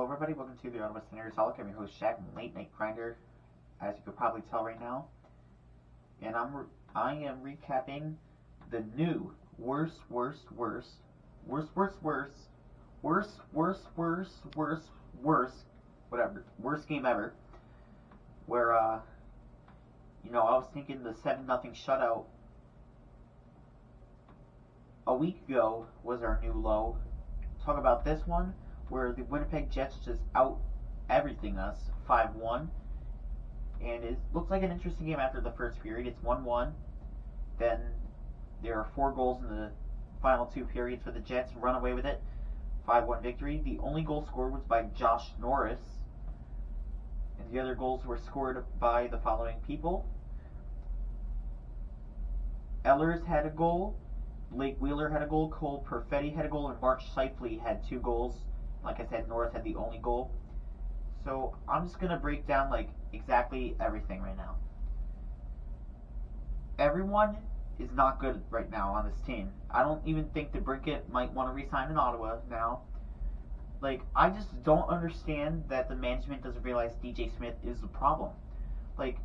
Hello everybody, welcome to the Ottawa Scenarios Holic. I'm your host Shaq, late night grinder, as you could probably tell right now. And I am recapping the new worst game ever. Where I was thinking the 7-0 shutout a week ago was our new low. Talk about this one, where the Winnipeg Jets just out everything us 5-1, and it looks like an interesting game after the first period. It's 1-1. Then there are 4 goals in the final 2 periods for the Jets. Run away with it, 5-1 victory. The only goal scored was by Josh Norris, and the other goals were scored by the following people: Ellers had a goal, Blake Wheeler had a goal, Cole Perfetti had a goal, and Mark Scheifele had 2 goals. Like I said, Norris had the only goal. So I'm just going to break down exactly everything right now. Everyone is not good right now on this team. I don't even think that Brinkett might want to re-sign in Ottawa now. I just don't understand that the management doesn't realize DJ Smith is the problem. The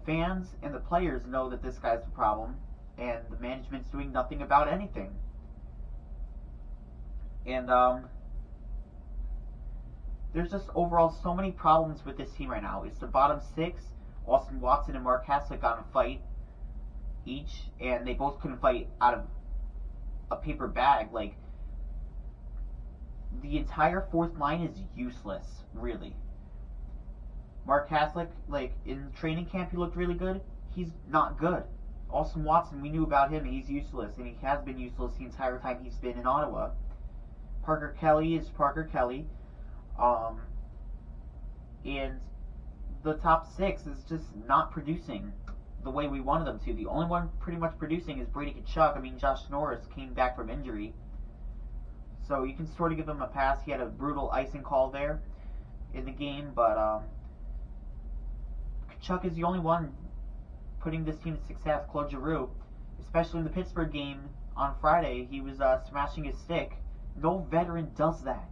fans and the players know that this guy's the problem, and the management's doing nothing about anything. And there's just overall so many problems with this team right now. It's the bottom 6. Austin Watson and Mark Haslett got in a fight each, and they both couldn't fight out of a paper bag. The entire 4th line is useless, really. Mark Haslett, in training camp, he looked really good. He's not good. Austin Watson, we knew about him, and he's useless, and he has been useless the entire time he's been in Ottawa. Parker Kelly is Parker Kelly. And the top 6 is just not producing the way we wanted them to. The only one pretty much producing is Brady Tkachuk. Josh Norris came back from injury, so you can sort of give him a pass. He had a brutal icing call there in the game, but Tkachuk is the only one putting this team to success. Claude Giroux, especially in the Pittsburgh game on Friday, he was smashing his stick. No veteran does that.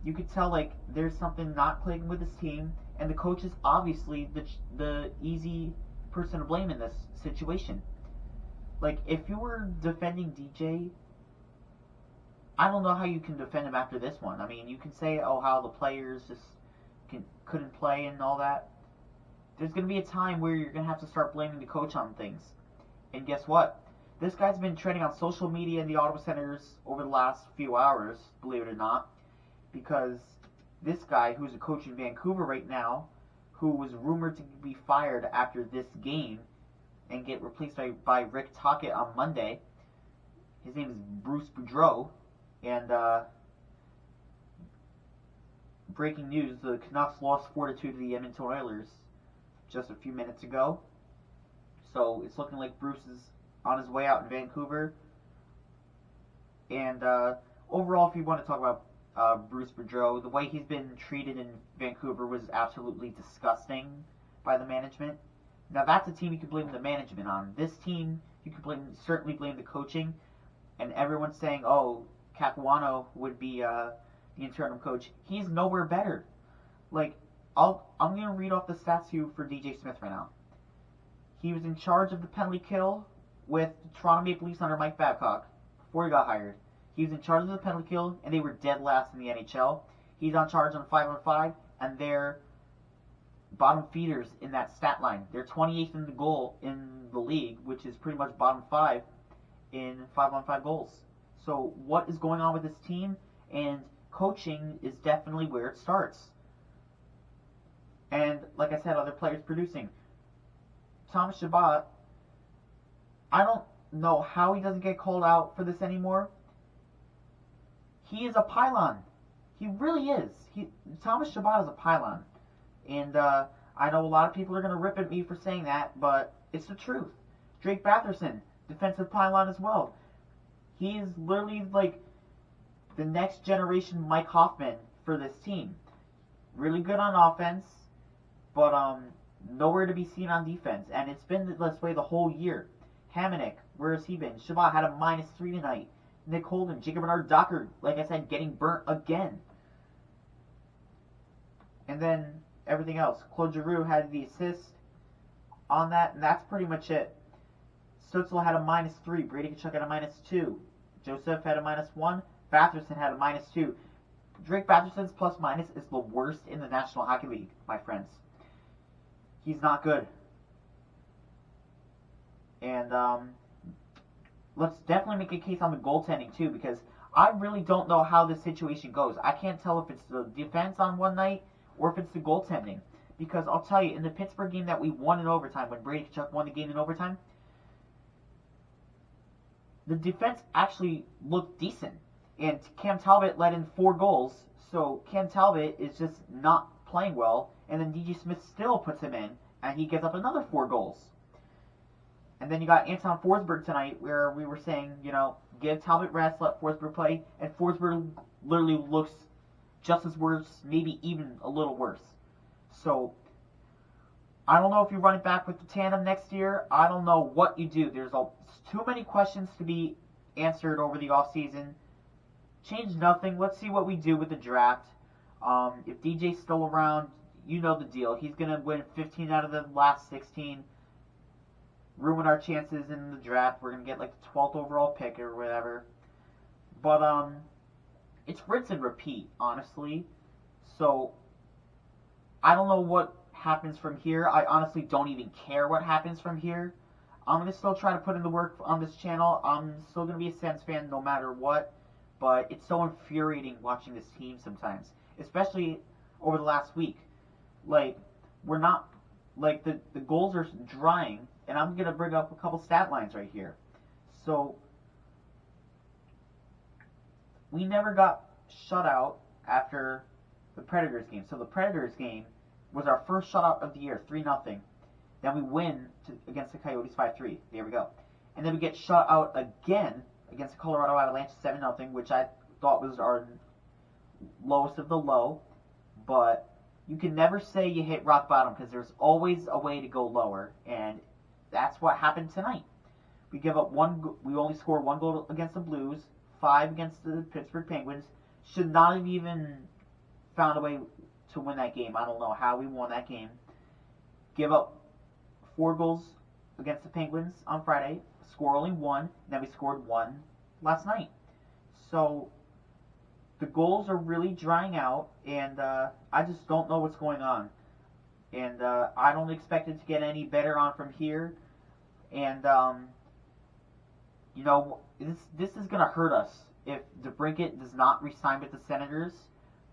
You could tell there's something not clicking with this team, and the coach is obviously the easy person to blame in this situation. If you were defending DJ, I don't know how you can defend him after this one. You can say, how the players just couldn't play and all that. There's going to be a time where you're going to have to start blaming the coach on things. And guess what? This guy's been trending on social media in the Ottawa Senators over the last few hours, believe it or not, because this guy, who's a coach in Vancouver right now, who was rumored to be fired after this game and get replaced by Rick Tocchet on Monday, his name is Bruce Boudreau, and breaking news, the Canucks lost 4-2 to the Edmonton Oilers just a few minutes ago. So it's looking like Bruce is on his way out in Vancouver. And overall, if you want to talk about Bruce Boudreau, the way he's been treated in Vancouver was absolutely disgusting by the management. Now, that's a team you can blame the management on. This team, you can certainly blame the coaching. And everyone's saying, Capuano would be the interim coach. He's nowhere better. I'm going to read off the stats to you for DJ Smith right now. He was in charge of the penalty kill with the Toronto Maple Leafs under Mike Babcock before he got hired. He was in charge of the penalty kill, and they were dead last in the NHL. He's on charge on 5-on-5, and they're bottom feeders in that stat line. They're 28th in the goal in the league, which is pretty much bottom 5 in 5-on-5 goals. So what is going on with this team? And coaching is definitely where it starts. And like I said, other players producing. Thomas Chabot, I don't know how he doesn't get called out for this anymore. He is a pylon. He really is. Thomas Chabot is a pylon. And I know a lot of people are going to rip at me for saying that, but it's the truth. Drake Batherson, defensive pylon as well. He is literally the next generation Mike Hoffman for this team. Really good on offense, but nowhere to be seen on defense. And it's been this way the whole year. Hamonic, where has he been? Chabot had a -3 tonight. Nick Holden, Jacob Bernard-Docker, like I said, getting burnt again. And then everything else. Claude Giroux had the assist on that, and that's pretty much it. Stützle had a -3. Brady Tkachuk had a -2. Joseph had a -1. Batherson had a -2. Drake Batherson's plus-minus is the worst in the National Hockey League, my friends. He's not good. And let's definitely make a case on the goaltending, too, because I really don't know how this situation goes. I can't tell if it's the defense on one night or if it's the goaltending. Because I'll tell you, in the Pittsburgh game that we won in overtime, when Brady Tkachuk won the game in overtime, the defense actually looked decent. And Cam Talbot let in 4 goals, so Cam Talbot is just not playing well. And then D.J. Smith still puts him in, and he gives up another 4 goals. And then you got Anton Forsberg tonight, where we were saying, give Talbot rest, let Forsberg play, and Forsberg literally looks just as worse, maybe even a little worse. So, I don't know if you run it back with the tandem next year. I don't know what you do. There's too many questions to be answered over the offseason. Change nothing. Let's see what we do with the draft. If DJ's still around, you know the deal. He's going to win 15 out of the last 16. Ruin our chances in the draft. We're going to get like the 12th overall pick or whatever. But it's rinse and repeat, honestly. So I don't know what happens from here. I honestly don't even care what happens from here. I'm going to still try to put in the work on this channel. I'm still going to be a Sens fan no matter what. But it's so infuriating watching this team sometimes. Especially over the last week. Like, we're not... Like, the goals are drying. And I'm going to bring up a couple stat lines right here. So, we never got shut out after the Predators game. So the Predators game was our first shutout of the year, 3-0. Then we win against the Coyotes 5-3. There we go. And then we get shut out again against the Colorado Avalanche 7-0, which I thought was our lowest of the low. But you can never say you hit rock bottom because there's always a way to go lower. And that's what happened tonight. We give up we only scored 1 goal against the Blues, 5 against the Pittsburgh Penguins. Should not have even found a way to win that game. I don't know how we won that game. Give up 4 goals against the Penguins on Friday, score only 1, then we scored 1 last night. So the goals are really drying out, and I just don't know what's going on. And I don't expect it to get any better on from here. And, this is going to hurt us if DeBrincat does not re-sign with the Senators.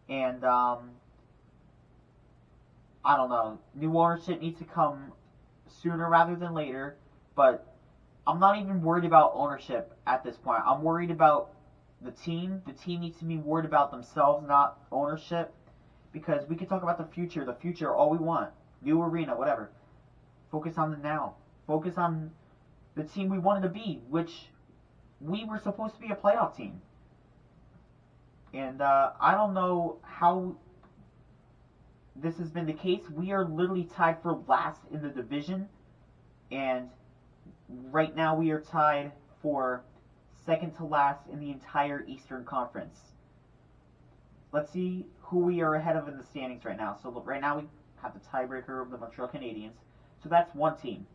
And, I don't know. New ownership needs to come sooner rather than later. But I'm not even worried about ownership at this point. I'm worried about the team. The team needs to be worried about themselves, not ownership. Because we can talk about the future all we want. New arena, whatever. Focus on the now. Focus on the team we wanted to be, which we were supposed to be a playoff team. And I don't know how this has been the case. We are literally tied for last in the division. And right now we are tied for second to last in the entire Eastern Conference. Let's see who we are ahead of in the standings right now. So right now we have the tiebreaker of the Montreal Canadiens. So that's one team.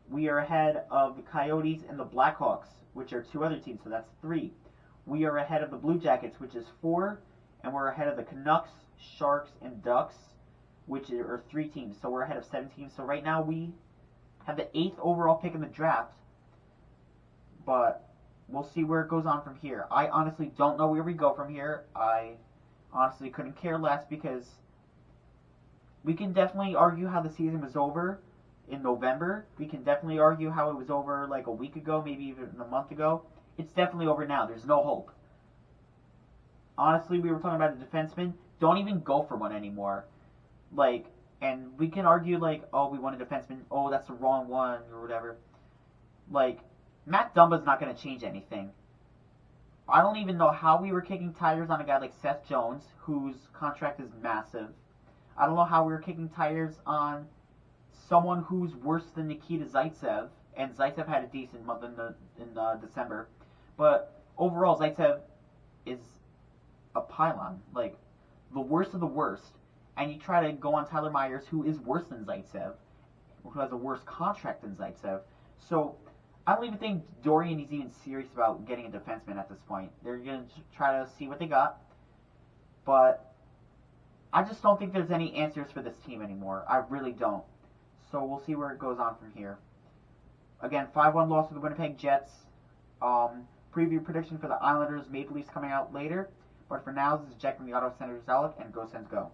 We are ahead of the Coyotes and the Blackhawks, which are 2 other teams. So that's 3. We are ahead of the Blue Jackets, which is 4. And we're ahead of the Canucks, Sharks, and Ducks, which are 3 teams. So we're ahead of 7 teams. So right now we have the 8th overall pick in the draft. But we'll see where it goes on from here. I honestly don't know where we go from here. I honestly couldn't care less because we can definitely argue how the season was over in November. We can definitely argue how it was over like a week ago, maybe even a month ago. It's definitely over now. There's no hope. Honestly, we were talking about a defenseman. Don't even go for one anymore. And we can argue oh, we want a defenseman. Oh, that's the wrong one or whatever. Matt Dumba's not going to change anything. I don't even know how we were kicking tires on a guy like Seth Jones, whose contract is massive. I don't know how we were kicking tires on someone who's worse than Nikita Zaitsev, and Zaitsev had a decent month in December. But overall, Zaitsev is a pylon, like the worst of the worst. And you try to go on Tyler Myers, who is worse than Zaitsev, who has a worse contract than Zaitsev. So I don't even think Dorian is even serious about getting a defenseman at this point. They're going to try to see what they got. But I just don't think there's any answers for this team anymore. I really don't. So we'll see where it goes on from here. Again, 5-1 loss to the Winnipeg Jets. Preview prediction for the Islanders Maple Leafs coming out later. But for now, this is Jack from the Ottawa Senators Outlook, and go Sens go.